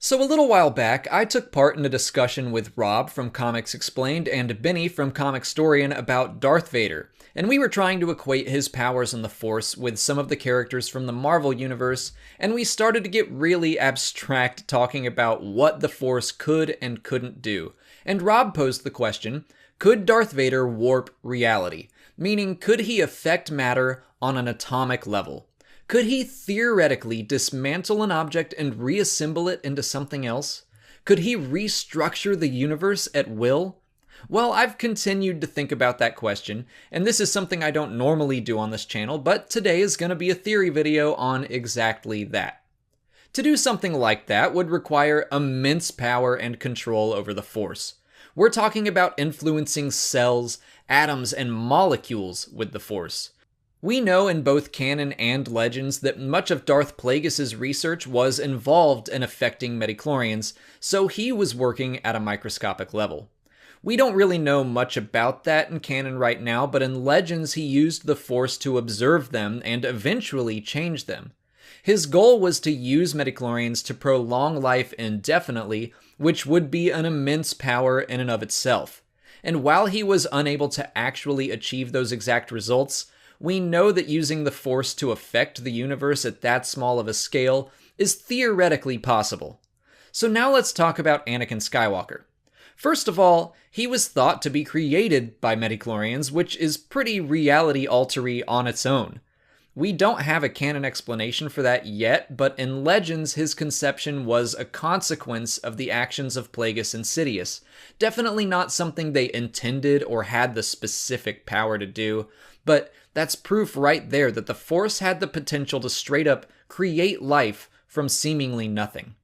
So a little while back, I took part in a discussion with Rob from Comics Explained and Benny from Comicstorian about Darth Vader, and we were trying to equate his powers in the Force with some of the characters from the Marvel Universe, and we started to get really abstract talking about what the Force could and couldn't do. And Rob posed the question, could Darth Vader warp reality? Meaning, could he affect matter on an atomic level? Could he theoretically dismantle an object and reassemble it into something else? Could he restructure the universe at will? Well, I've continued to think about that question, and this is something I don't normally do on this channel, but today is going to be a theory video on exactly that. To do something like that would require immense power and control over the Force. We're talking about influencing cells, atoms, and molecules with the Force. We know in both canon and legends that much of Darth Plagueis' research was involved in affecting midichlorians, so he was working at a microscopic level. We don't really know much about that in canon right now, but in legends he used the Force to observe them and eventually change them. His goal was to use midichlorians to prolong life indefinitely, which would be an immense power in and of itself. And while he was unable to actually achieve those exact results, we know that using the Force to affect the universe at that small of a scale is theoretically possible. So now let's talk about Anakin Skywalker. First of all, he was thought to be created by midichlorians, which is pretty reality-altery on its own. We don't have a canon explanation for that yet, but in legends his conception was a consequence of the actions of Plagueis and Sidious. Definitely not something they intended or had the specific power to do, but that's proof right there that the Force had the potential to straight up create life from seemingly nothing.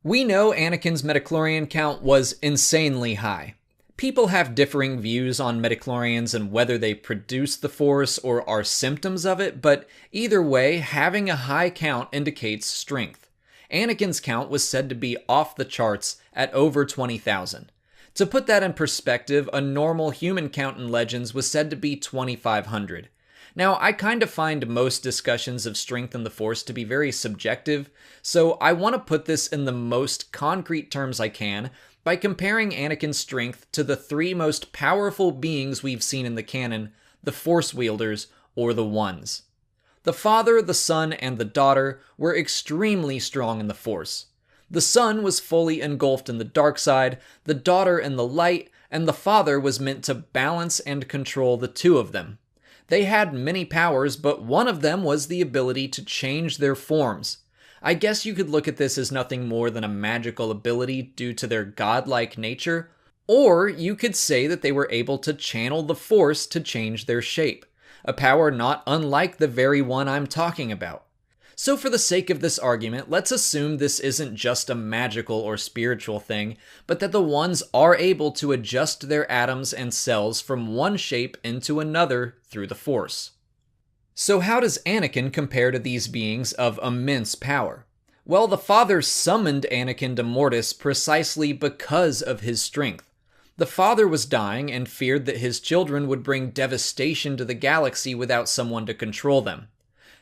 We know Anakin's midichlorian count was insanely high. People have differing views on midichlorians and whether they produce the Force or are symptoms of it, but either way, having a high count indicates strength. Anakin's count was said to be off the charts at over 20,000. To put that in perspective, a normal human count in Legends was said to be 2,500. Now, I kind of find most discussions of strength in the Force to be very subjective, so I want to put this in the most concrete terms I can by comparing Anakin's strength to the three most powerful beings we've seen in the canon, the Force Wielders, or the Ones. The Father, the Son, and the Daughter were extremely strong in the Force. The Son was fully engulfed in the dark side, the Daughter in the light, and the Father was meant to balance and control the two of them. They had many powers, but one of them was the ability to change their forms. I guess you could look at this as nothing more than a magical ability due to their godlike nature, or you could say that they were able to channel the Force to change their shape, a power not unlike the very one I'm talking about. So for the sake of this argument, let's assume this isn't just a magical or spiritual thing, but that the Ones are able to adjust their atoms and cells from one shape into another through the Force. So how does Anakin compare to these beings of immense power? Well, the Father summoned Anakin to Mortis precisely because of his strength. The Father was dying and feared that his children would bring devastation to the galaxy without someone to control them.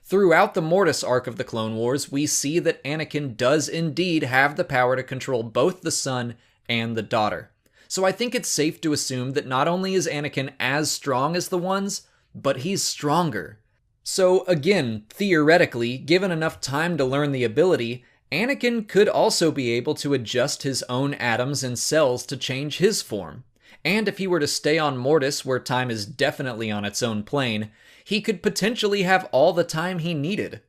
Throughout the Mortis arc of the Clone Wars, we see that Anakin does indeed have the power to control both the Son and the Daughter. So I think it's safe to assume that not only is Anakin as strong as the Ones, but he's stronger. So again, theoretically, given enough time to learn the ability, Anakin could also be able to adjust his own atoms and cells to change his form. And if he were to stay on Mortis, where time is definitely on its own plane, he could potentially have all the time he needed.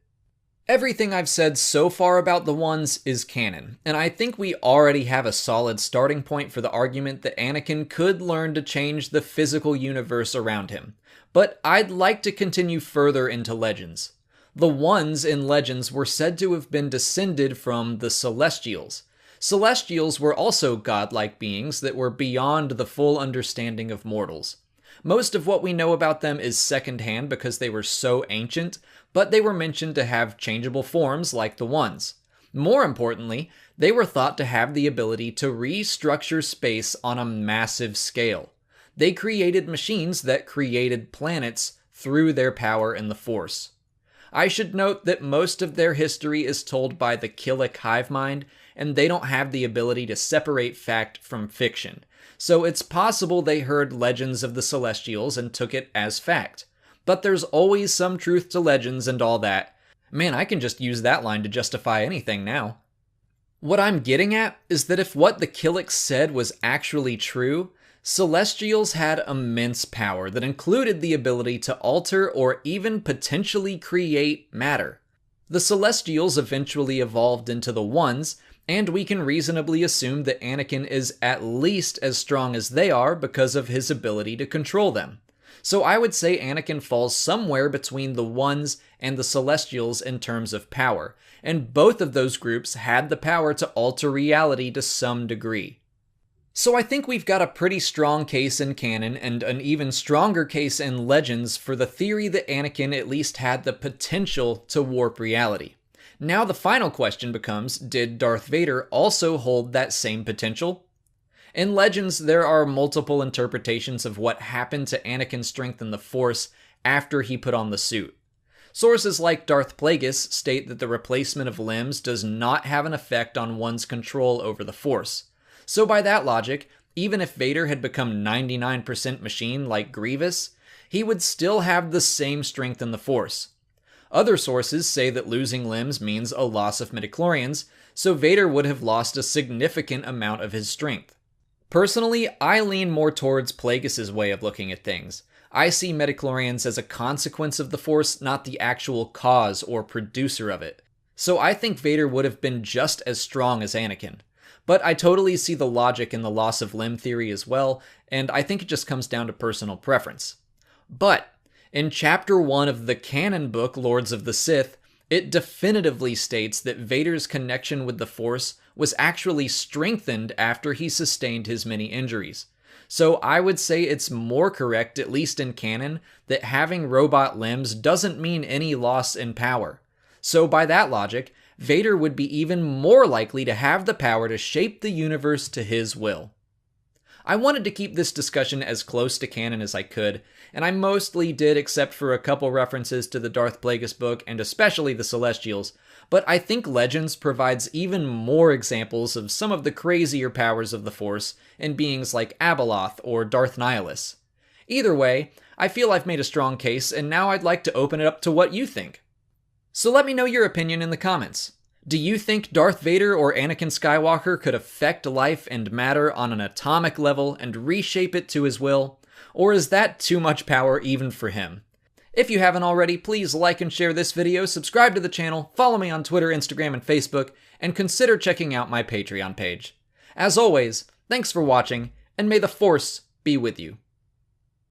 Everything I've said so far about the Ones is canon, and I think we already have a solid starting point for the argument that Anakin could learn to change the physical universe around him. But I'd like to continue further into Legends. The Ones in Legends were said to have been descended from the Celestials. Celestials were also godlike beings that were beyond the full understanding of mortals. Most of what we know about them is secondhand because they were so ancient, but they were mentioned to have changeable forms like the Ones. More importantly, they were thought to have the ability to restructure space on a massive scale. They created machines that created planets through their power in the Force. I should note that most of their history is told by the Killik hive mind, and they don't have the ability to separate fact from fiction. So it's possible they heard legends of the Celestials and took it as fact. But there's always some truth to legends and all that. Man, I can just use that line to justify anything now. What I'm getting at is that if what the Killiks said was actually true, Celestials had immense power that included the ability to alter or even potentially create matter. The Celestials eventually evolved into the Ones, and we can reasonably assume that Anakin is at least as strong as they are because of his ability to control them. So I would say Anakin falls somewhere between the Ones and the Celestials in terms of power, and both of those groups had the power to alter reality to some degree. So I think we've got a pretty strong case in canon and an even stronger case in legends for the theory that Anakin at least had the potential to warp reality. Now the final question becomes, did Darth Vader also hold that same potential? In Legends, there are multiple interpretations of what happened to Anakin's strength in the Force after he put on the suit. Sources like Darth Plagueis state that the replacement of limbs does not have an effect on one's control over the Force. So by that logic, even if Vader had become 99% machine like Grievous, he would still have the same strength in the Force. Other sources say that losing limbs means a loss of midichlorians, so Vader would have lost a significant amount of his strength. Personally, I lean more towards Plagueis' way of looking at things. I see midichlorians as a consequence of the Force, not the actual cause or producer of it. So I think Vader would have been just as strong as Anakin. But I totally see the logic in the loss of limb theory as well, and I think it just comes down to personal preference. But in Chapter 1 of the canon book Lords of the Sith, it definitively states that Vader's connection with the Force was actually strengthened after he sustained his many injuries. So I would say it's more correct, at least in canon, that having robot limbs doesn't mean any loss in power. So by that logic, Vader would be even more likely to have the power to shape the universe to his will. I wanted to keep this discussion as close to canon as I could, and I mostly did except for a couple references to the Darth Plagueis book and especially the Celestials, but I think Legends provides even more examples of some of the crazier powers of the Force in beings like Abeloth or Darth Nihilus. Either way, I feel I've made a strong case, and now I'd like to open it up to what you think. So let me know your opinion in the comments. Do you think Darth Vader or Anakin Skywalker could affect life and matter on an atomic level and reshape it to his will? Or is that too much power even for him? If you haven't already, please like and share this video, subscribe to the channel, follow me on Twitter, Instagram, and Facebook, and consider checking out my Patreon page. As always, thanks for watching, and may the Force be with you.